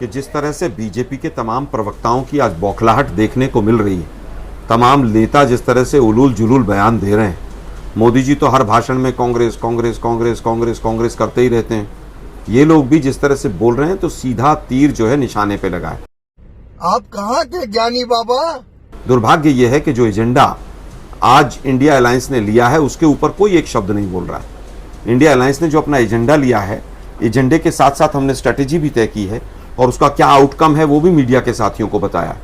कि जिस तरह से बीजेपी के तमाम प्रवक्ताओं की आज बौखलाहट देखने को मिल रही है, तमाम नेता जिस तरह से उलूल जुलूल बयान दे रहे हैं, मोदी जी तो हर भाषण में कांग्रेस कांग्रेस कांग्रेस कांग्रेस कांग्रेस करते ही रहते हैं, ये लोग भी जिस तरह से बोल रहे हैं तो सीधा तीर जो है निशाने पे लगा है। आप कहाँ के ज्ञानी बाबा? दुर्भाग्य यह है कि जो एजेंडा आज इंडिया अलायंस ने लिया है उसके ऊपर कोई एक शब्द नहीं बोल रहा है। इंडिया अलायंस ने जो अपना एजेंडा लिया है, एजेंडे के साथ साथ हमने स्ट्रेटेजी भी तय की है और उसका क्या आउटकम है वो भी मीडिया के साथियों को बताया,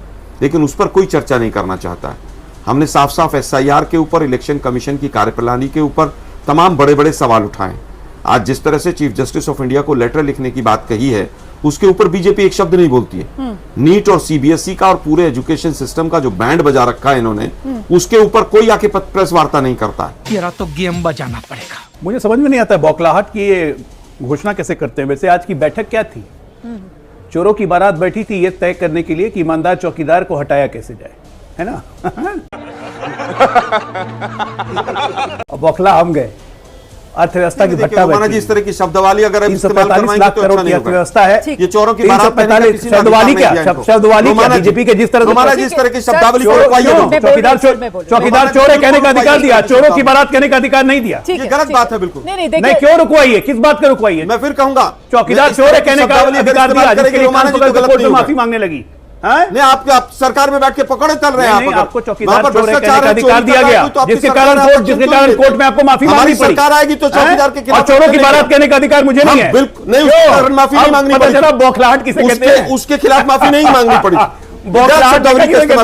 लेकिन उस पर कोई चर्चा नहीं करना चाहता है। हमने साफ साफ SIR के ऊपर, इलेक्शन कमीशन की कार्यप्रणाली के ऊपर तमाम बड़े बड़े सवाल उठाए। आज जिस तरह से चीफ जस्टिस ऑफ इंडिया को लेटर लिखने की बात कही है, उसके ऊपर बीजेपी एक शब्द नहीं बोलती है। नीट और CBSE का और पूरे एजुकेशन सिस्टम का जो बैंड बजा रखा है इन्होंने, उसके ऊपर कोई आके प्रेस वार्ता नहीं करता है। तेरा तो गेम बजाना पड़ेगा। मुझे समझ में नहीं आता बौखलाहट की ये घोषणा कैसे करते हैं। वैसे आज की बैठक क्या थी? चोरों की बारात बैठी थी ये तय करने के लिए कि ईमानदार चौकीदार को हटाया कैसे जाए, है ना? बौखला हम गए। अर्थव्यवस्था की भट्टा बैठी। जी इस तरह की शब्दावली अगर इस्तेमाल 345 लाख करोड़ की अर्थव्यवस्था है। ये चोरों की बारात शब्दवाली क्या? शब्दवाली क्या? बीजेपी के जिस तरह जिस तरह की शब्दावली चौकीदार चोर है कहने का अधिकार दिया, चोरों की बारात कहने का अधिकार नहीं दिया। ये गलत बात है बिल्कुल। नहीं, क्यों रुकवाई है? किस बात का रुकवाई है? मैं फिर कहूंगा चौकीदार चोर है कहने का अधिकार दिया, जिसके लिए कोर्ट में माफी मांगने लगी। नहीं, आप सरकार में बैठ के पकड़े चल रहे हैं। आपको चौकीदार चोर कहने का अधिकार दिया गया, जिसके कारण कोर्ट में आपको माफी मांगनी पड़ी। सरकार आएगी तो चौकीदार के खिलाफ चोरों की बारात कहने का अधिकार मुझे नहीं है। बिल्कुल नहीं, माफी नहीं मांगनी पड़ी। बौखलाहट किसे कहते हैं? उसके खिलाफ माफी नहीं मांगनी पड़ी।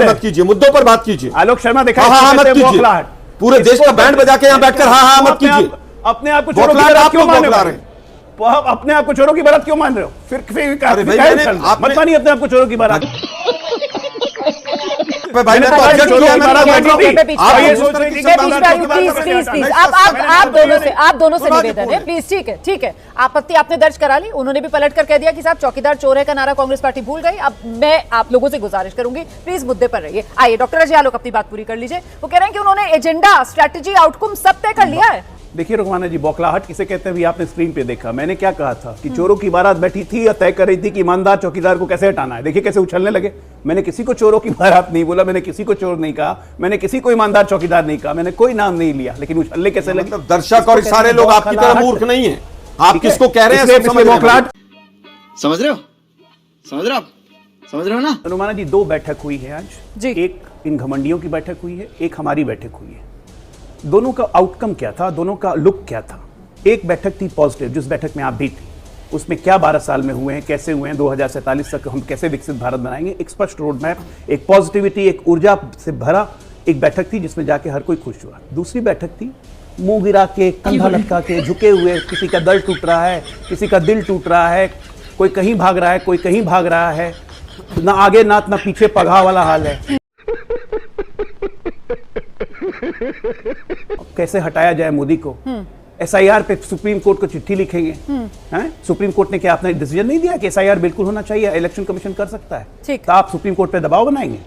मत कीजिए, मुद्दों पर बात कीजिए। आलोक शर्मा देखा मत कीजिए, पूरे देश का बैंड बजा के यहाँ बैठकर हाँ मत कीजिए। अपने आप को चोरों की बारात क्यों मान रहे हैं? अपने आप को चोरों की बारात क्यों मान रहे हो? मत मानिए अपने आप को चोरों की बारात। भाई ने तो ऑब्जेक्ट किया, आप दोनों से निवेदन है प्लीज। ठीक है, आपत्ति आपने दर्ज करा ली, उन्होंने भी पलट कर कह दिया कि साहब चौकीदार चोर है का नारा कांग्रेस पार्टी भूल गई। अब मैं आप लोगों से गुजारिश करूंगी प्लीज मुद्दे पर रहिए। आइए डॉक्टर अजय आलोक अपनी बात पूरी कर लीजिए। वो कह रहे हैं कि उन्होंने एजेंडा, स्ट्रैटेजी, आउटकम सब तय कर लिया है। देखिए रुकमाना जी, बौखलाहट किसे कहते हैं आपने स्क्रीन पे देखा। मैंने क्या कहा था कि चोरों की बारात बैठी थी या तय कर रही थी कि ईमानदार चौकीदार को कैसे हटाना है। देखिए कैसे उछलने लगे। मैंने किसी को चोरों की बारात नहीं बोला, मैंने किसी को चोर नहीं कहा, मैंने किसी को ईमानदार चौकीदार नहीं कहा, मैंने कोई नाम नहीं लिया, लेकिन उछलने कैसे लगे। मतलब दर्शक और सारे लोग आपकी तरह मूर्ख नहीं है। आप किसको कह रहे हैं? बौखलाहट समझ रहे हो? समझ रहे हो ना? अनुमाना जी, दो बैठक हुई है आज। एक इन घमंडियों की बैठक हुई है, एक हमारी बैठक हुई है। दोनों का आउटकम क्या था, दोनों का लुक क्या था? एक बैठक थी पॉजिटिव, जिस बैठक में आप भी थी। उसमें क्या 12 साल में हुए हैं, कैसे हुए हैं, 2047 तक हम कैसे विकसित भारत बनाएंगे, एक स्पष्ट रोड मैप, एक पॉजिटिविटी, एक ऊर्जा से भरा एक बैठक थी जिसमें जाके हर कोई खुश हुआ। दूसरी बैठक थी मुंह गिरा के, कंधा लटका के, झुके हुए, किसी का दल टूट रहा है, किसी का दिल टूट रहा है, कोई कहीं भाग रहा है, कोई कहीं भाग रहा है, ना आगे ना पीछे, पगहा वाला हाल है। कैसे हटाया जाए मोदी को? SIR पे सुप्रीम कोर्ट को चिट्ठी लिखेंगे। सुप्रीम कोर्ट ने क्या अपना डिसीजन नहीं दिया कि SIR बिल्कुल होना चाहिए, इलेक्शन कमीशन कर सकता है? तो आप सुप्रीम कोर्ट पे दबाव बनाएंगे।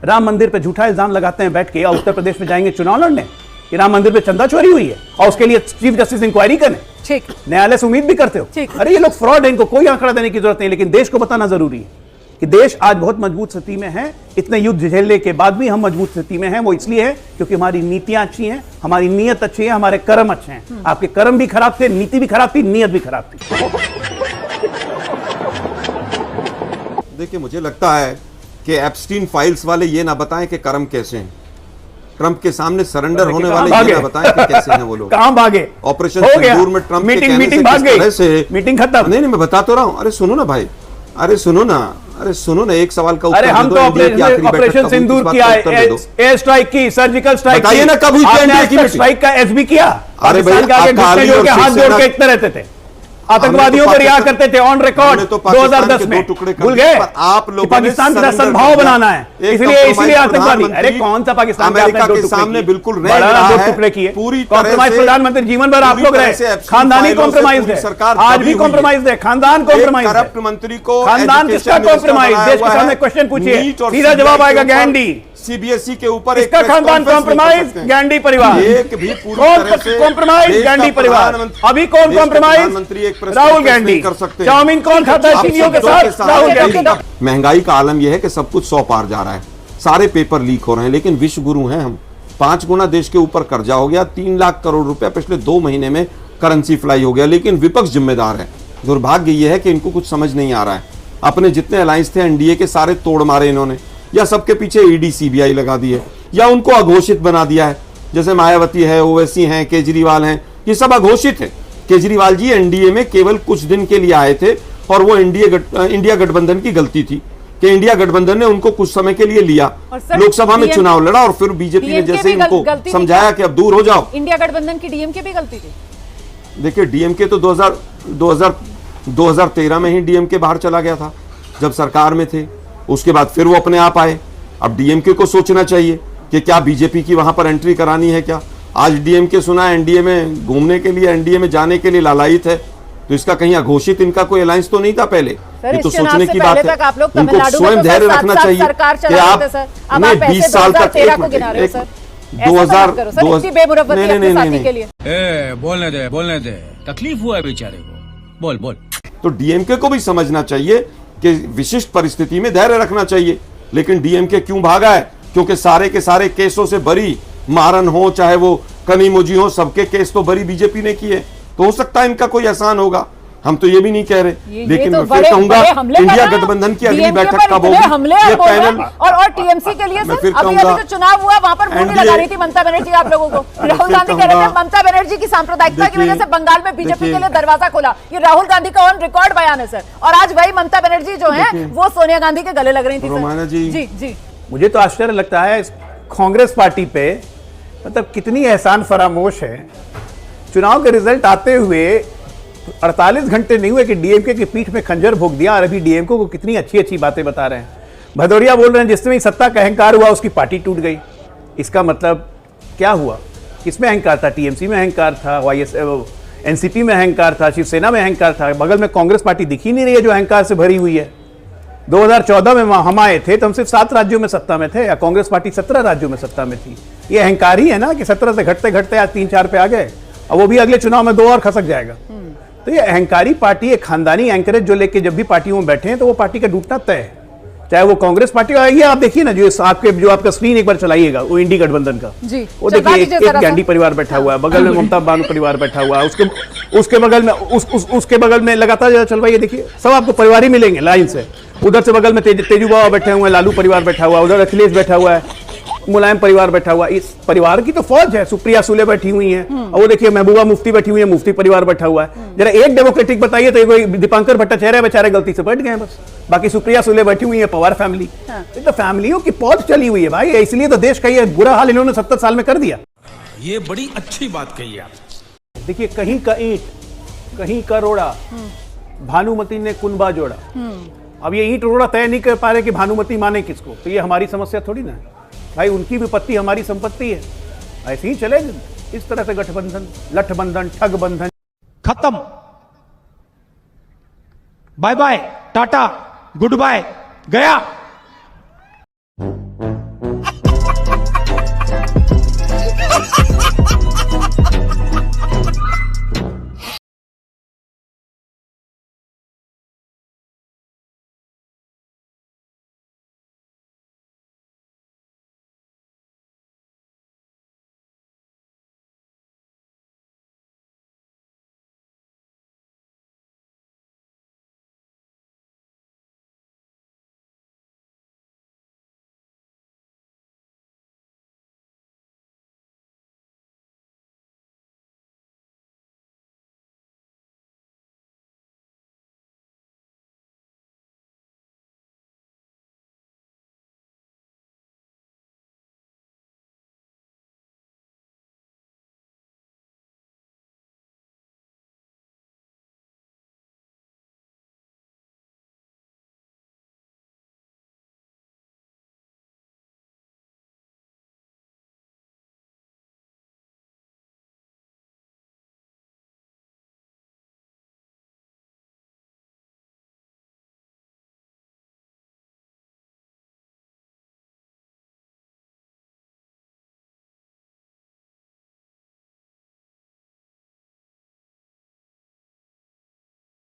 राम मंदिर पे झूठा इल्जाम लगाते हैं बैठ के, और उत्तर प्रदेश में जाएंगे चुनाव लड़ने कि राम मंदिर पे चंदा चोरी हुई है और उसके लिए चीफ जस्टिस इंक्वायरी करें। न्यायालय से उम्मीद भी करते हो? अरे ये लोग फ्रॉड है, इनको कोई आंकड़ा देने की जरूरत नहीं, लेकिन देश को बताना जरूरी है कि देश आज बहुत मजबूत स्थिति में है। इतने युद्ध झेलने के बाद भी हम मजबूत स्थिति में हैं। वो इसलिए है क्योंकि हमारी नीतियां अच्छी हैं, हमारी नीयत अच्छी है, हमारे कर्म अच्छे हैं। आपके कर्म भी खराब थे, नीति भी खराब थी, नीयत भी खराब थी। देखिए मुझे लगता है कि एप्स्टीन फाइल्स वाले ये ना बताएं कि कर्म कैसे हैं। ट्रंप के सामने सरेंडर होने वाले ये ना बताएं कि कैसे हैं वो लोग। कहां भागे? ऑपरेशन सिंदूर में ट्रंप के कहने से किस तरह से मीटिंग खत्म। नहीं, मैं बता तो रहा हूं। अरे सुनो ना भाई, अरे सुनो ना, एक सवाल का उत्तर। अरे हम तो ऑपरेशन सिंदूर किया, एयर स्ट्राइक की, सर्जिकल स्ट्राइक की, ना कब हुई थी स्ट्राइक का एसबी किया। अरे भाई, हाथ जोड़ के इतने रहते थे, आतंकवादियों को रिहा करते थे ऑन रिकॉर्ड 2010 में। भूल गए आप लोग पाकिस्तान का सद्भाव बनाना है, इसलिए आतंकवादी। अरे कौन सा पाकिस्तान के सामने बिल्कुल दो टुकड़े किए, पूरी कॉम्प्रोमाइज। प्रधानमंत्री जीवन भर आप लोग रहे, खानदानी कॉम्प्रोमाइज है, आज भी कॉम्प्रोमाइज है, खानदान कॉम्प्रोमाइज है। करप्ट मंत्री को खानदान किसका कॉम्प्रोमाइज? देश के सामने क्वेश्चन पूछिए, सीधा जवाब आएगा गांधी। CBSE के ऊपर इसका खानदान कॉम्प्रोमाइज, गांधी परिवार। एक भी पूरी तरह से कॉम्प्रोमाइज, गांधी परिवार। अभी कौन compromise? Press Rahul conference Gandhi नहीं कर सकते। चाउमीन कौन खाता है आप चीनियों के शब्दों साथ? राहुल गांधी। महंगाई का आलम यह है कि सब कुछ 100 पार जा रहा है, सारे पेपर लीक हो रहे हैं, लेकिन विश्व गुरु हैं हम। 5 गुना देश के ऊपर कर्जा हो गया, 3 लाख करोड़ रुपया पिछले 2 महीने में करेंसी फ्लाई हो गया, लेकिन विपक्ष जिम्मेदार है। दुर्भाग्य यह है कि इनको कुछ समझ नहीं आ रहा है। अपने जितने अलायंस थे एनडीए के सारे तोड़ मारे इन्होंने, या सबके पीछे ईडी सीबीआई लगा दी है, या उनको अघोषित बना दिया है। जैसे मायावती है, ओवैसी हैं, केजरीवाल हैं, ये सब अघोषित है। केजरीवाल जी एनडीए में केवल कुछ दिन के लिए आए थे और वो इंडिया गठबंधन की गलती थी कि इंडिया गठबंधन ने उनको कुछ समय के लिए लिया, लोकसभा में चुनाव लड़ा और फिर बीजेपी ने जैसे ही उनको समझाया कि अब दूर हो जाओ। इंडिया गठबंधन की डीएमके भी गलती थी। देखिए डीएमके तो 2013 में ही डीएमके बाहर चला गया था जब सरकार में थे, उसके बाद फिर वो अपने आप आए। अब डीएमके को सोचना चाहिए कि क्या बीजेपी की वहां पर एंट्री करानी है क्या। आज डीएमके सुना है एनडीए में घूमने के लिए, एनडीए में जाने के लिए लालायित है, तो इसका कहीं अघोषित इनका कोई अलायंस तो नहीं था पहले। ये तो सोचने की बात है। उनको स्वयं धैर्य रखना चाहिए कि आप 20 साल तक बोलने दे तकलीफ हुआ है बेचारे को, बोल बोल। तो डीएमके को भी समझना चाहिए कि विशिष्ट परिस्थिति में धैर्य रखना चाहिए। लेकिन डीएमके क्यों भागा है? क्योंकि सारे के सारे केसों से बरी, मारन हो चाहे वो कनीमोजी हो, सबके केस तो बरी बीजेपी ने किए। तो हो सकता है इनका कोई एहसान होगा, हम तो ये भी नहीं कह रहे। लेकिन मैं फिर कहूंगा इंडिया गठबंधन की अगली बैठक कब होगी ये पैनल और टीएमसी के लिए अभी जो चुनाव हुआ वहां पर बोली लगा रही थी ममता बनर्जी आप लोगों को। राहुल गांधी कह रहे थे ममता बनर्जी की सांप्रदायिकता की वजह से बंगाल में बीजेपी के लिए दरवाजा खोला। ये राहुल गांधी का ऑन रिकॉर्ड बयान है सर। और आज वही ममता बनर्जी जो है वो सोनिया गांधी के गले लग रही थी। रोमाना जी जी मुझे तो आश्चर्य लगता है कांग्रेस पार्टी पे, मतलब कितनी एहसान फरामोश है। चुनाव के रिजल्ट आते हुए 48 घंटे नहीं हुए कि डीएमके की पीठ में खंजर भोंक दिया और अभी डीएमके को कितनी अच्छी अच्छी बातें बता रहे हैं। भदौरिया बोल रहे हैं जिसमें सत्ता का अहंकार हुआ उसकी पार्टी टूट गई। इसका मतलब क्या हुआ? किसमें अहंकार था? टीएमसी में अहंकार था, एनसीपी में अहंकार था, शिवसेना में अहंकार था। बगल में कांग्रेस पार्टी दिख ही नहीं रही है जो अहंकार से भरी हुई है। 2014 में हम आए थे तो हम सिर्फ 7 राज्यों में सत्ता में थे, या कांग्रेस पार्टी 17 राज्यों में सत्ता में थी। ये अहंकार ही है ना कि 17 से घटते घटते आज 3-4 पे आ गए, और वो भी अगले चुनाव में 2 और खसक जाएगा। तो ये अहंकारी पार्टी, एक खानदानी एंकरेज जो लेके जब भी पार्टियों में बैठे हैं तो वो पार्टी का डूबना तय है। चाहे वो कांग्रेस पार्टी का, ये आप देखिए ना, जो आपका स्क्रीन एक बार चलाइएगा वो इंडी गठबंधन का, वो देखिए एक गांधी परिवार बैठा हुआ है, बगल में ममता बानू परिवार बैठा हुआ है, उसके बगल में लगातार चलवाइए, देखिए सब आपको परिवार ही मिलेंगे लाइन से। उधर से बगल में तेजू बाबा बैठे हुए हैं, लालू परिवार बैठा हुआ है, उधर अखिलेश बैठा हुआ है, मुलायम परिवार बैठा हुआ है। इस परिवार की तो फौज है। सुप्रिया सुले बैठी हुई हैं, और वो देखिए महबूबा मुफ्ती बैठी हुई है, मुफ्ती परिवार बैठा हुआ है। जरा एक डेमोक्रेटिक बताइए तो कोई दीपांकर भट्टाचार्य बेचारे गलती से बैठ गए बस, बाकी सुप्रिया सुले बैठी हुई है, पवार फैमिली। तो फैमिलियों की पौध चली हुई है भाई, इसलिए तो देश का ये बुरा हाल इन्होंने 70 साल में कर दिया। ये बड़ी अच्छी बात कही आप। देखिए कहीं का ईंट कहीं का रोड़ा, भानुमति ने कुनबा जोड़ा। अब ये ईंट रोड़ा तय नहीं कर पा रहे कि भानुमति माने किसको, तो ये हमारी समस्या थोड़ी ना है भाई, उनकी विपत्ति हमारी संपत्ति है। ऐसे ही चले इस तरह से गठबंधन, लठबंधन, ठगबंधन खत्म। Bye bye, tata, goodbye, गया।